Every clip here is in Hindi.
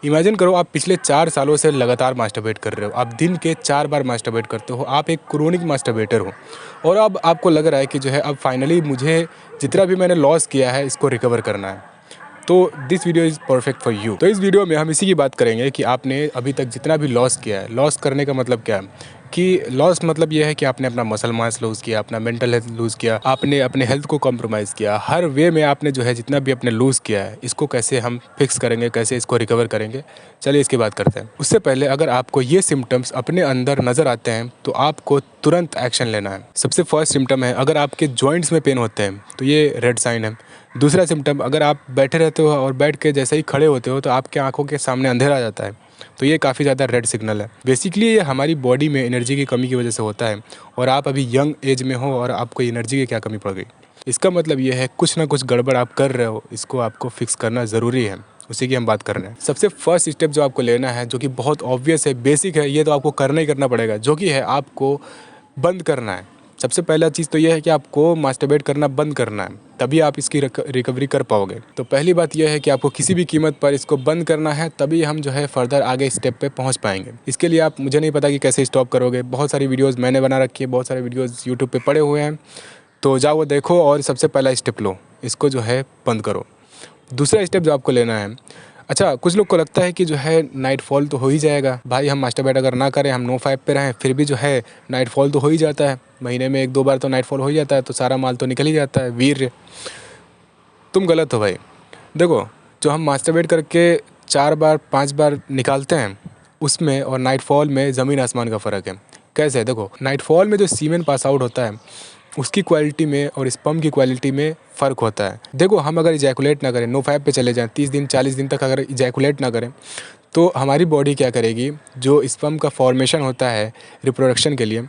इमेजिन करो आप पिछले 4 सालों से लगातार मास्टरबेट कर रहे हो। आप दिन के 4 बार मास्टरबेट करते हो। आप एक क्रोनिक मास्टरबेटर हो और अब आपको लग रहा है कि जो है अब फाइनली मुझे जितना भी मैंने लॉस किया है इसको रिकवर करना है। तो this video is perfect for you. तो इस वीडियो में हम इसी की बात करेंगे कि आपने अभी तक जितना भी लॉस किया है, लॉस करने का मतलब क्या है कि लॉस मतलब ये है कि आपने अपना मसल मास लूज़ किया, अपना मेंटल हेल्थ लूज़ किया, आपने अपने हेल्थ को कॉम्प्रोमाइज़ किया। हर वे में आपने जो है जितना भी अपने लूज़ किया है, इसको कैसे हम फिक्स करेंगे, कैसे इसको रिकवर करेंगे, चलिए इसकी बात करते हैं। उससे पहले अगर आपको ये सिम्टम्स अपने अंदर नज़र आते हैं तो आपको तुरंत एक्शन लेना है। सबसे फर्स्ट सिम्टम है अगर आपके जॉइंट्स में पेन होते हैं तो ये रेड साइन है। दूसरा सिम्टम अगर आप बैठे रहते हो और बैठ के जैसे ही खड़े होते हो तो आपके आंखों के सामने अंधेरा आ जाता है, तो ये काफ़ी ज़्यादा रेड सिग्नल है। बेसिकली ये हमारी बॉडी में एनर्जी की कमी की वजह से होता है और आप अभी यंग एज में हो और आपको एनर्जी की क्या कमी पड़ गई। इसका मतलब ये है कुछ ना कुछ गड़बड़ आप कर रहे हो, इसको आपको फिक्स करना ज़रूरी है। उसी की हम बात कर रहे हैं। सबसे फर्स्ट स्टेप जो आपको लेना है, जो कि बहुत ऑब्वियस है, बेसिक है, ये तो आपको करना ही करना पड़ेगा, जो कि है आपको बंद करना है। सबसे पहला चीज़ तो ये है कि आपको मास्टरबेट करना बंद करना है, तभी आप इसकी रिकवरी कर पाओगे। तो पहली बात यह है कि आपको किसी भी कीमत पर इसको बंद करना है, तभी हम जो है फर्दर आगे स्टेप पे पहुंच पाएंगे। इसके लिए आप, मुझे नहीं पता कि कैसे स्टॉप करोगे। बहुत सारी वीडियोस मैंने बना रखी है, बहुत सारे वीडियोस यूट्यूब पे पड़े हुए हैं, तो जाओ वो देखो और सबसे पहला स्टेप लो, इसको जो है बंद करो। दूसरा स्टेप जो आपको लेना है, अच्छा कुछ लोग को लगता है कि जो है नाइट फॉल तो हो ही जाएगा भाई, हम मास्टरबेट अगर ना करें, हम नो 5 पे रहें, फिर भी जो है नाइट फॉल तो हो ही जाता है, महीने में 1-2 बार तो नाइट फॉल हो ही जाता है, तो सारा माल तो निकल ही जाता है वीर। तुम गलत हो भाई। देखो, जो हम मास्टरबेट करके 4 बार 5 बार निकालते हैं उसमें और नाइट फॉल में ज़मीन आसमान का फ़र्क है। कैसे? देखो, नाइट फॉल में जो सीमेन पास आउट होता है उसकी क्वालिटी में और स्पर्म की क्वालिटी में फ़र्क होता है। देखो, हम अगर इजैकुलेट ना करें, नो 5 पे चले जाएं, 30 दिन 40 दिन तक अगर इजैकुलेट ना करें, तो हमारी बॉडी क्या करेगी, जो स्पर्म का फॉर्मेशन होता है रिप्रोडक्शन के लिए,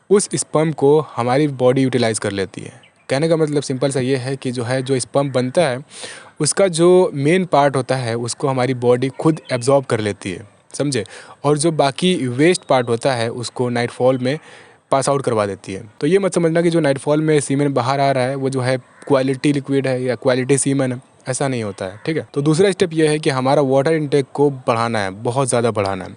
उस स्पर्म को हमारी बॉडी यूटिलाइज़ कर लेती है। कहने का मतलब सिंपल सा ये है कि जो है जो स्पर्म बनता है उसका जो मेन पार्ट होता है उसको हमारी बॉडी खुद एब्जॉर्ब कर लेती है, समझे? और जो बाकी वेस्ट पार्ट होता है उसको नाइट फॉल में पास आउट करवा देती है। तो ये मत समझना कि जो नाइट फॉल में सीमेन बाहर आ रहा है वो जो है क्वालिटी लिक्विड है या क्वालिटी सीमेन है, ऐसा नहीं होता है, ठीक है? तो दूसरा स्टेप ये है कि हमारा वाटर इनटेक को बढ़ाना है, बहुत ज़्यादा बढ़ाना है।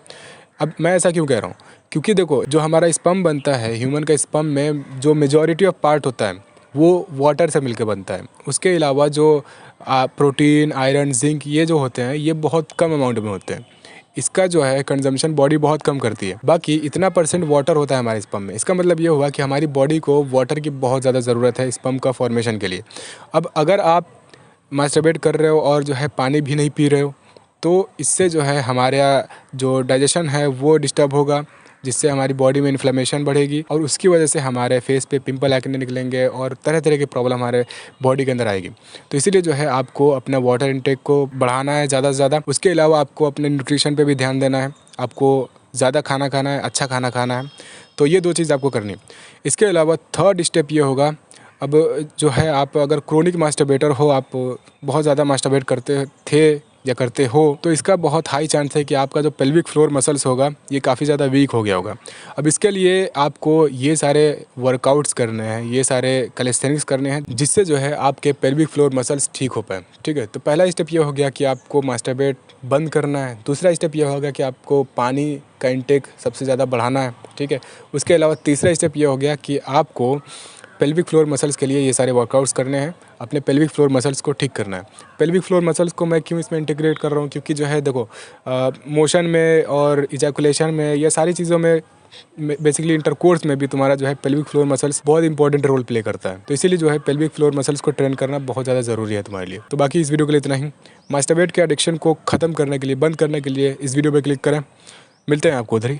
अब मैं ऐसा क्यों कह रहा हूँ? क्योंकि देखो, जो हमारा स्पर्म बनता है, ह्यूमन का स्पर्म में जो मेजॉरिटी ऑफ पार्ट होता है वो वाटर से मिलकर बनता है। उसके अलावा जो प्रोटीन, आयरन, जिंक, ये जो होते हैं ये बहुत कम अमाउंट में होते हैं। इसका जो है कंजम्पशन बॉडी बहुत कम करती है। बाकी इतना परसेंट वाटर होता है हमारे स्पर्म में। इसका मतलब ये हुआ कि हमारी बॉडी को वाटर की बहुत ज़्यादा ज़रूरत है स्पर्म का फॉर्मेशन के लिए। अब अगर आप मास्टरबेट कर रहे हो और जो है पानी भी नहीं पी रहे हो, तो इससे जो है हमारा जो डाइजेशन है वो डिस्टर्ब होगा, जिससे हमारी बॉडी में इन्फ्लेमेशन बढ़ेगी और उसकी वजह से हमारे फेस पे पिंपल एक्ने निकलेंगे और तरह तरह की प्रॉब्लम हमारे बॉडी के अंदर आएगी। तो इसीलिए जो है आपको अपना वाटर इनटेक को बढ़ाना है ज़्यादा से ज़्यादा। उसके अलावा आपको अपने न्यूट्रिशन पे भी ध्यान देना है, आपको ज़्यादा खाना खाना है, अच्छा खाना खाना है। तो ये 2 चीज़ आपको करनी है। इसके अलावा थर्ड स्टेप ये होगा, अब जो है आप अगर क्रोनिक मास्टरबेटर हो, आप बहुत ज़्यादा मास्टरबेट करते थे या करते हो, तो इसका बहुत हाई चांस है कि आपका जो पेल्विक फ्लोर मसल्स होगा ये काफ़ी ज़्यादा वीक हो गया होगा। अब इसके लिए आपको ये सारे वर्कआउट्स करने हैं, ये सारे कैलिस्थेनिक्स करने हैं, जिससे जो है आपके पेल्विक फ्लोर मसल्स ठीक हो पाए, ठीक है? तो पहला स्टेप ये हो गया कि आपको मास्टरबेट बंद करना है। दूसरा स्टेप ये होगा कि आपको पानी का इंटेक सबसे ज़्यादा बढ़ाना है, ठीक है? उसके अलावा तीसरा स्टेप ये हो गया कि आपको पेल्विक फ्लोर मसल्स के लिए ये सारे वर्कआउट्स करने हैं, अपने पेल्विक फ्लोर मसल्स को ठीक करना है। पेल्विक फ्लोर मसल्स को मैं क्यों इसमें इंटीग्रेट कर रहा हूँ? क्योंकि जो है देखो, मोशन में और इजैकुलेशन में, ये सारी चीज़ों में, बेसिकली इंटरकोर्स में भी तुम्हारा जो है पेल्विक फ्लोर मसल्स बहुत इंपॉर्टेंट रोल प्ले करता है। तो इसीलिए जो है पेल्विक फ्लोर मसल्स को ट्रेन करना बहुत ज़्यादा ज़रूरी है तुम्हारे लिए। तो बाकी इस वीडियो के लिए इतना ही। मास्टरबेट के एडिक्शन को ख़त्म करने के लिए, बंद करने के लिए इस वीडियो पर क्लिक करें। मिलते हैं आपको उधर ही।